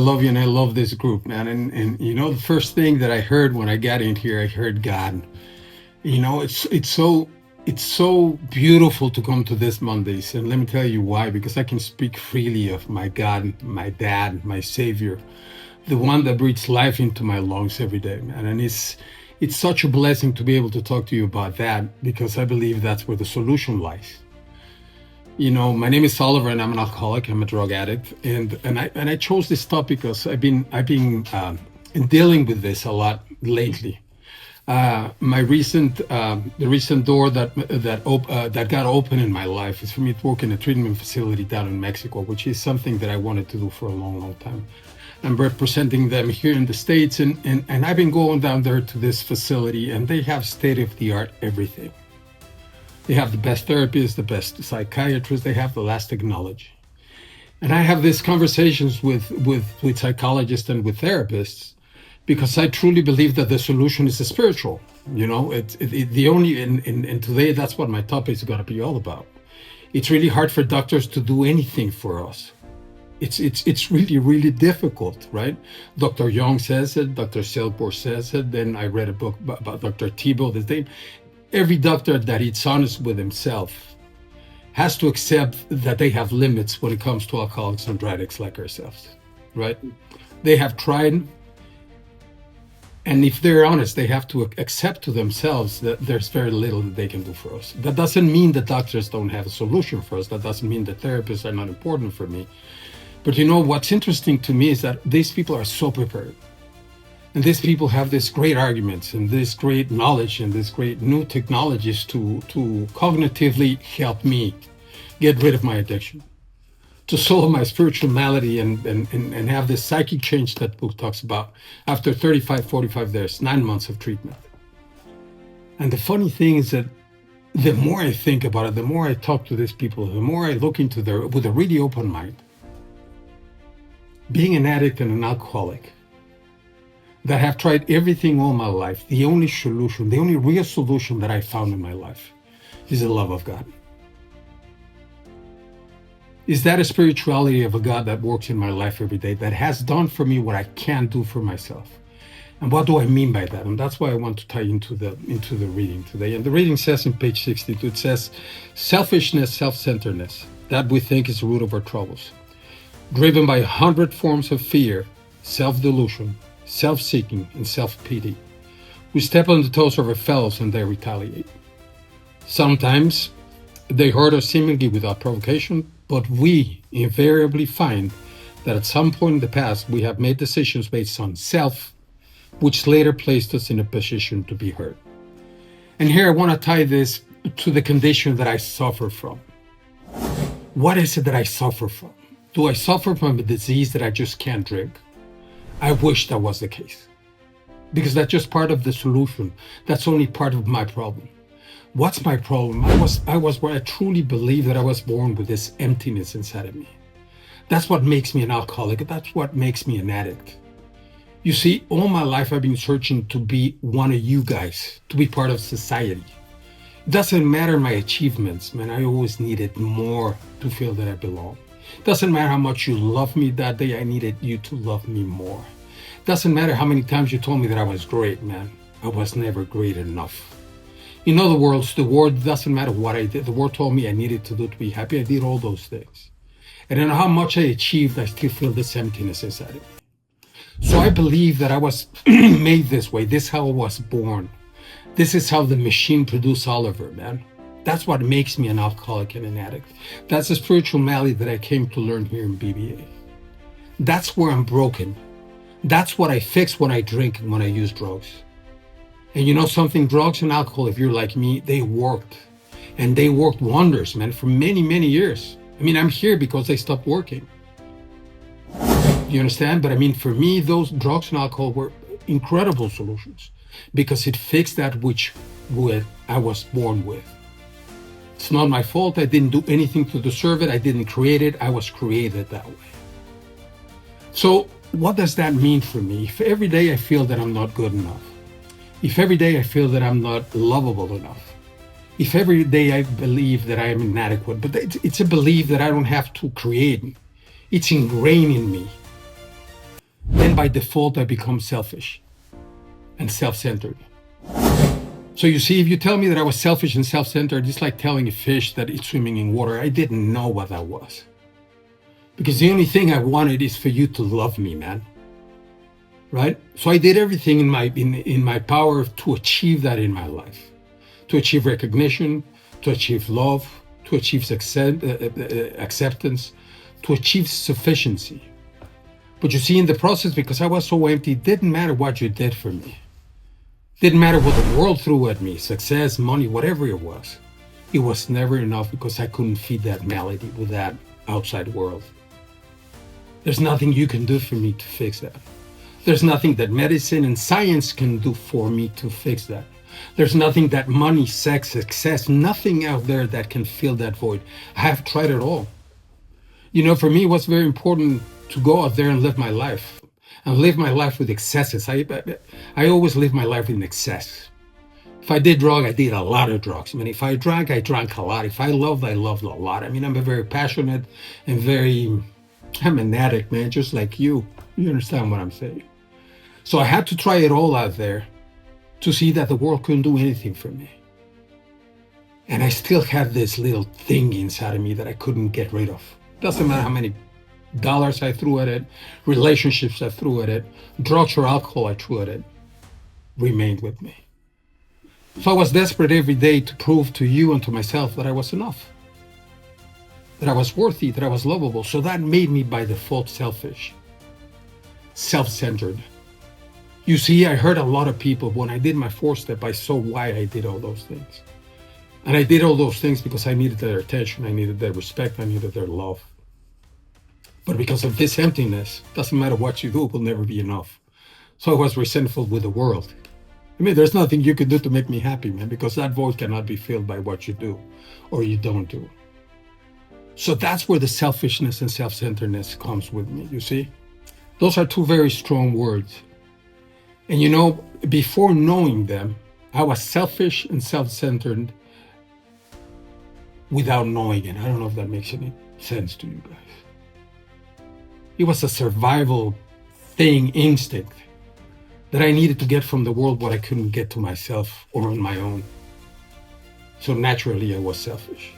love you and I love this group, man. And the first thing that I heard when I got in here, I heard God. It's so beautiful to come to this Mondays, and let me tell you why. Because I can speak freely of my God, my Dad, my Savior, the one that breathes life into my lungs every day, man. And it's such a blessing to be able to talk to you about that because I believe that's where the solution lies. My name is Oliver, and I'm an alcoholic. I'm a drug addict, and I chose this topic because I've been dealing with this a lot lately. The recent door that got open in my life is for me to work in a treatment facility down in Mexico, which is something that I wanted to do for a long, long time. I'm representing them here in the States, and I've been going down there to this facility, and they have state of the art everything. They have the best therapists, the best psychiatrists. They have the last technology. And I have these conversations with psychologists and with therapists because I truly believe that the solution is spiritual. The only and today that's what my topic is going to be all about. It's really hard for doctors to do anything for us. It's really, really difficult, right? Dr. Young says it, Dr. Silkworth says it. Then I read a book about Dr. Thibault. Every doctor that is honest with himself has to accept that they have limits when it comes to alcoholics and drug addicts like ourselves, right? They have tried, and if they're honest, they have to accept to themselves that there's very little that they can do for us. That doesn't mean that doctors don't have a solution for us. That doesn't mean that therapists are not important for me. But what's interesting to me is that these people are so prepared. And these people have this great arguments and this great knowledge and this great new technologies to cognitively help me get rid of my addiction, to solve my spiritual malady and have this psychic change that book talks about after 35, 45 days, 9 months of treatment. And the funny thing is that the more I think about it, the more I talk to these people, the more I look into with a really open mind. Being an addict and an alcoholic, that have tried everything all my life, the only solution, the only real solution that I found in my life is the love of God. Is that a spirituality of a God that works in my life every day, that has done for me what I can't do for myself? And what do I mean by that? And that's why I want to tie into the reading today. And the reading says in page 62, it says, selfishness, self-centeredness, that we think is the root of our troubles, driven by 100 forms of fear, self-delusion, self-seeking, and self-pity. We step on the toes of our fellows and they retaliate. Sometimes they hurt us seemingly without provocation, but we invariably find that at some point in the past we have made decisions based on self, which later placed us in a position to be hurt. And here I want to tie this to the condition that I suffer from. What is it that I suffer from? Do I suffer from a disease that I just can't drink? I wish that was the case, because that's just part of the solution. That's only part of my problem. What's my problem? I was where I truly believe that I was born with this emptiness inside of me. That's what makes me an alcoholic. That's what makes me an addict. You see, all my life I've been searching to be one of you guys, to be part of society. It doesn't matter my achievements, man. I always needed more to feel that I belong. Doesn't matter how much you love me that day, I needed you to love me more. Doesn't matter how many times you told me that I was great, man. I was never great enough. In other words, the word doesn't matter what I did. The word told me I needed to do to be happy. I did all those things. And no matter how much I achieved, I still feel this emptiness inside of me. So I believe that I was made this way. This is how I was born. This is how the machine produced Oliver, man. That's what makes me an alcoholic and an addict. That's the spiritual malady that I came to learn here in BBA. That's where I'm broken. That's what I fix when I drink and when I use drugs. And you know something, drugs and alcohol, if you're like me, they worked. And they worked wonders, man, for many, many years. I mean, I'm here because they stopped working. You understand? But I mean, for me, those drugs and alcohol were incredible solutions because it fixed that which I was born with. It's not my fault. I didn't do anything to deserve it. I didn't create it. I was created that way. So what does that mean for me? If every day I feel that I'm not good enough, if every day I feel that I'm not lovable enough, if every day I believe that I am inadequate, but it's a belief that I don't have to create. It's ingrained in me. then by default, I become selfish and self-centered. So you see, if you tell me that I was selfish and self-centered, it's like telling a fish that it's swimming in water. I didn't know what that was. Because the only thing I wanted is for you to love me, man. Right? So I did everything in my power to achieve that in my life. To achieve recognition, to achieve love, to achieve acceptance, to achieve sufficiency. But you see, in the process, because I was so empty, it didn't matter what you did for me. Didn't matter what the world threw at me, success, money, whatever it was. It was never enough because I couldn't feed that malady with that outside world. There's nothing you can do for me to fix that. There's nothing that medicine and science can do for me to fix that. There's nothing that money, sex, success, nothing out there that can fill that void. I have tried it all. You know, for me, it was very important to go out there and live my life. And live my life with excesses. I always live my life in excess. If I did drug, I did a lot of drugs. I mean, if I drank, I drank a lot. If I loved a lot. I mean, I'm a very passionate and I'm an addict, man, just like you. You understand what I'm saying? So I had to try it all out there to see that the world couldn't do anything for me. And I still had this little thing inside of me that I couldn't get rid of. Doesn't matter how many dollars I threw at it, relationships I threw at it, drugs or alcohol I threw at it, remained with me. So I was desperate every day to prove to you and to myself that I was enough, that I was worthy, that I was lovable. So that made me by default selfish, self-centered. You see, I hurt a lot of people. When I did my 4-step, I saw why I did all those things. And I did all those things because I needed their attention, I needed their respect, I needed their love. But because of this emptiness, doesn't matter what you do, it will never be enough. So I was resentful with the world. I mean, there's nothing you can do to make me happy, man, because that void cannot be filled by what you do or you don't do. So that's where the selfishness and self-centeredness comes with me, you see? Those are two very strong words. And you know, before knowing them, I was selfish and self-centered without knowing it. I don't know if that makes any sense to you guys. It was a survival instinct that I needed to get from the world what I couldn't get to myself or on my own. So naturally, I was selfish.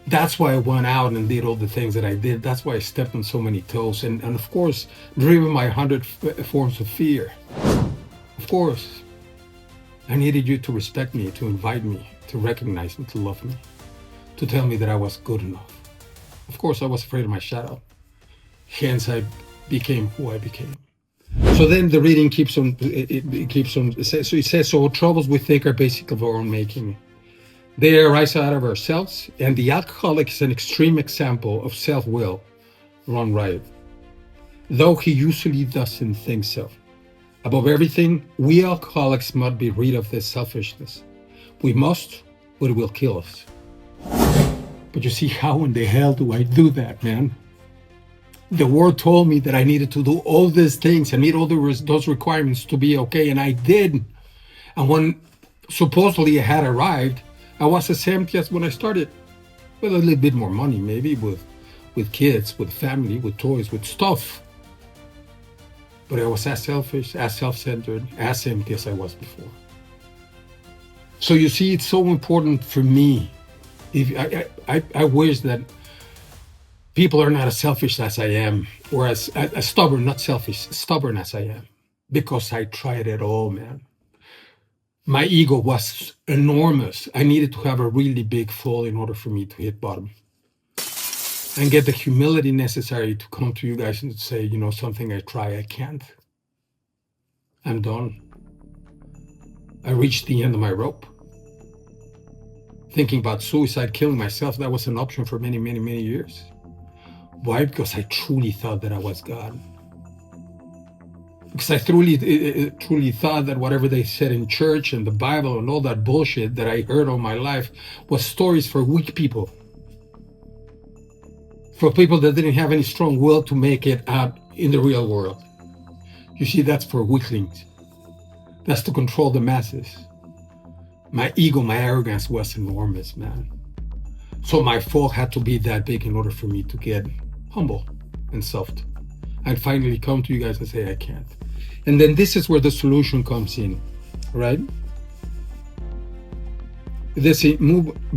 That's why I went out and did all the things that I did. That's why I stepped on so many toes. And of course, driven by 100 forms of fear. Of course, I needed you to respect me, to invite me, to recognize me, to love me, to tell me that I was good enough. Of course, I was afraid of my shadow. Hence, I became who I became. So then the reading keeps on, so it says, so troubles we think are basic of our own making. They arise out of ourselves, and the alcoholic is an extreme example of self-will run riot, though he usually doesn't think so. Above everything, we alcoholics must be rid of this selfishness. We must, or it will kill us. But you see, how in the hell do I do that, man? The world told me that I needed to do all these things and meet all those requirements to be okay, and I did. And when supposedly I had arrived, I was as empty as when I started, with a little bit more money, maybe with kids, with family, with toys, with stuff. But I was as selfish, as self-centered, as empty as I was before. So you see, it's so important for me. I wish that people are not as selfish as I am, or as stubborn, not selfish, stubborn as I am, because I tried it all, man. My ego was enormous. I needed to have a really big fall in order for me to hit bottom and get the humility necessary to come to you guys and say, you know, something I try, I can't. I'm done. I reached the end of my rope. Thinking about suicide, killing myself, that was an option for many, many, many years. Why? Because I truly thought that I was God. Because I truly thought that whatever they said in church and the Bible and all that bullshit that I heard all my life was stories for weak people. For people that didn't have any strong will to make it out in the real world. You see, that's for weaklings. That's to control the masses. My ego, my arrogance was enormous, man. So my fall had to be that big in order for me to get humble and soft I'd finally come to you guys and say I can't. And then this is where the solution comes in, right?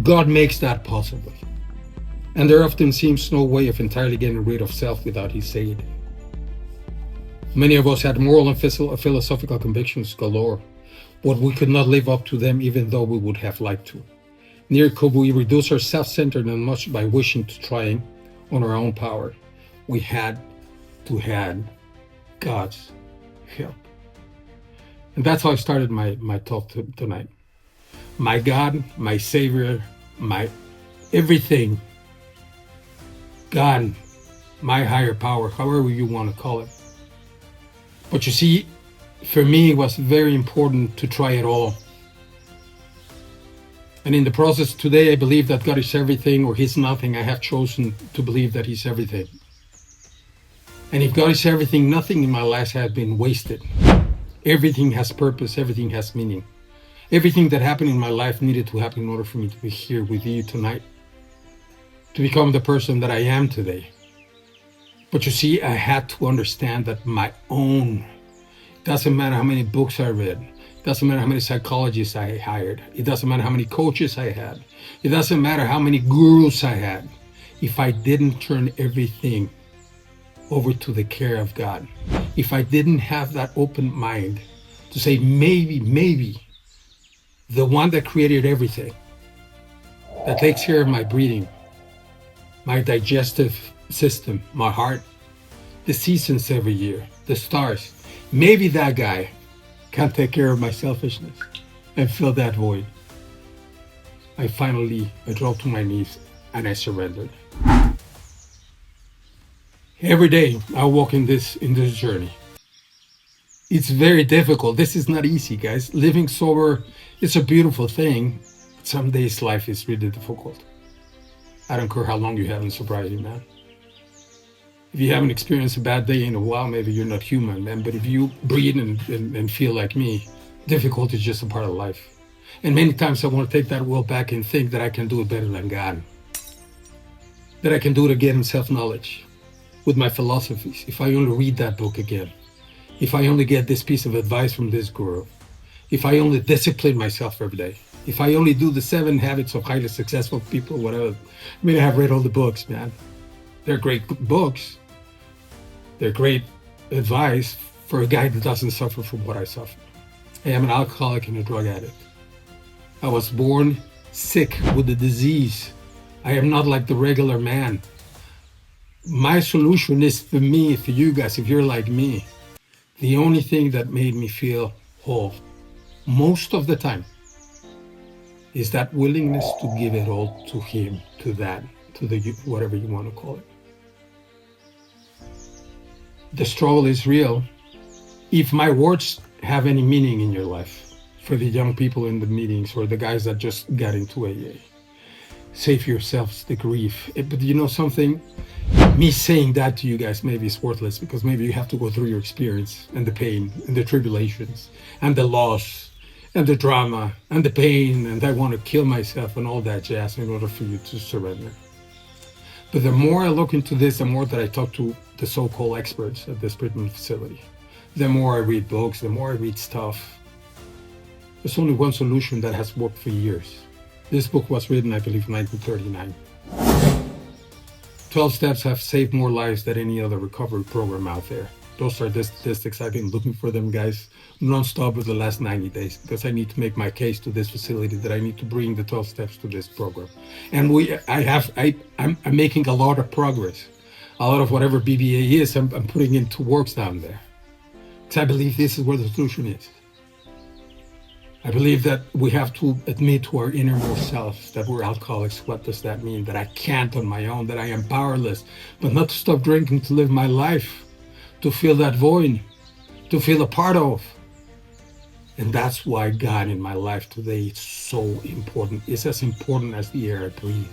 God makes that possible. And there often seems no way of entirely getting rid of self without his aid. Many of us had moral and philosophical convictions galore, but we could not live up to them even though we would have liked to. Neither could we reduce our self-centeredness much by wishing to try on our own power. We had to have God's help. And that's how I started my talk tonight. My God, my Savior, my everything. God, my higher power, however you want to call it. But you see, for me, it was very important to try it all. And in the process today, I believe that God is everything or He's nothing. I have chosen to believe that He's everything. And if God is everything, nothing in my life has been wasted. Everything has purpose, everything has meaning. Everything that happened in my life needed to happen in order for me to be here with you tonight, to become the person that I am today. But you see, I had to understand that my own, doesn't matter how many books I read, doesn't matter how many psychologists I hired, it doesn't matter how many coaches I had, it doesn't matter how many gurus I had, if I didn't turn everything over to the care of God, if I didn't have that open mind to say, maybe, the one that created everything, that takes care of my breathing, my digestive system, my heart, the seasons every year, the stars, maybe that guy can take care of my selfishness and fill that void. I dropped to my knees and I surrendered. Every day I walk in this journey. It's very difficult. This is not easy, guys. Living sober, it's a beautiful thing. Some days life is really difficult. I don't care how long you have in sobriety, man. If you haven't experienced a bad day in a while, maybe you're not human, man. But if you breathe and feel like me, difficulty is just a part of life. And many times I want to take that will back and think that I can do it better than God. That I can do it again in self-knowledge, with my philosophies. If I only read that book again. If I only get this piece of advice from this guru. If I only discipline myself every day. If I only do the 7 habits of highly successful people, whatever. I mean, I have read all the books, man. They're great books. They're great advice for a guy that doesn't suffer from what I suffer. I am an alcoholic and a drug addict. I was born sick with a disease. I am not like the regular man. My solution is for me, for you guys, if you're like me, the only thing that made me feel whole most of the time is that willingness to give it all to Him, to that, to the whatever you want to call it. The struggle is real. If my words have any meaning in your life, for the young people in the meetings or the guys that just got into AA, save yourselves the grief. But you know something? Me saying that to you guys maybe is worthless because maybe you have to go through your experience and the pain and the tribulations and the loss and the drama and the pain and I want to kill myself and all that jazz in order for you to surrender. But the more I look into this, the more that I talk to the so-called experts at this treatment facility, the more I read books, the more I read stuff. There's only one solution that has worked for years. This book was written, I believe, in 1939. 12 steps have saved more lives than any other recovery program out there. Those are the statistics. I've been looking for them, guys, non-stop for the last 90 days because I need to make my case to this facility that I need to bring the 12 steps to this program. And I'm making a lot of progress. A lot of whatever BBA is, I'm putting into works down there. Because I believe this is where the solution is. I believe that we have to admit to our innermost selves that we're alcoholics. What does that mean? That I can't on my own, that I am powerless, but not to stop drinking, to live my life, to fill that void, to feel a part of. And that's why God in my life today is so important. It's as important as the air I breathe.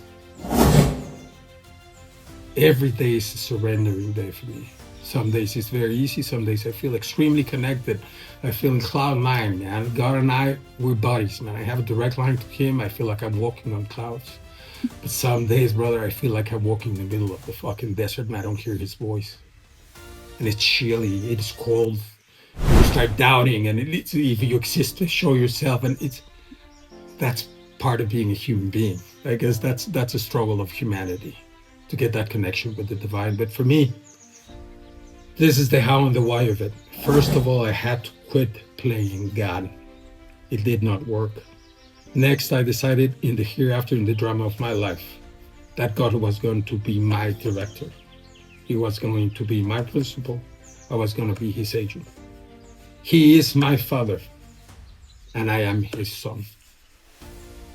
Every day is a surrendering day for me. Some days it's very easy. Some days I feel extremely connected. I feel in cloud nine, man. God and I, we're buddies, man. I have a direct line to Him. I feel like I'm walking on clouds. But some days, brother, I feel like I'm walking in the middle of the fucking desert and I don't hear His voice. and it's chilly, it's cold. You start doubting, and if you exist to show yourself, and that's part of being a human being. I guess that's a struggle of humanity to get that connection with the divine. But for me, this is the how and the why of it. First of all, I had to quit playing God. It did not work. Next, I decided in the hereafter, in the drama of my life, that God was going to be my director. He was going to be my principal. I was going to be his agent. He is my father, and I am his son.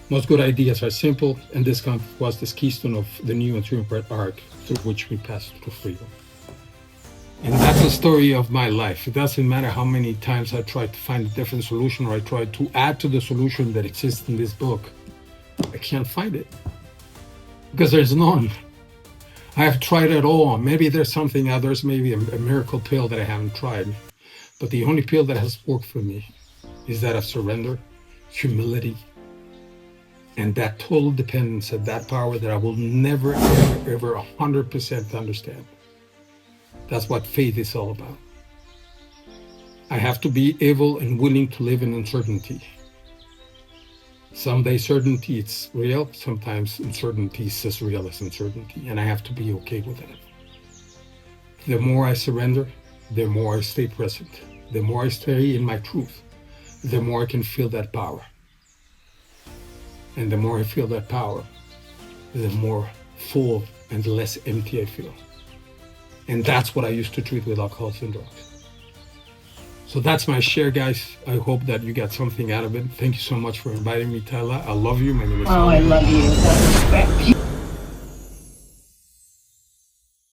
Most good ideas are simple, and this was the keystone of the new and triumphant arc through which we passed to freedom. And that's the story of my life. It doesn't matter how many times I tried to find a different solution, or I tried to add to the solution that exists in this book. I can't find it because there's none. I have tried it all. Maybe there's something out there's maybe a miracle pill that I haven't tried. But the only pill that has worked for me is that of surrender, humility, and that total dependence of that power that I will never, ever 100% understand. That's what faith is all about. I have to be able and willing to live in uncertainty. Someday certainty it's real, sometimes uncertainty is as real as uncertainty, and I have to be okay with that. The more I surrender, the more I stay present. The more I stay in my truth, the more I can feel that power. And the more I feel that power, the more full and less empty I feel. And that's what I used to treat with alcohols and drugs. So that's my share, guys. I hope that you got something out of it. Thank you so much for inviting me, Tyler. I love you. My name is Oh, I love you. I respect you.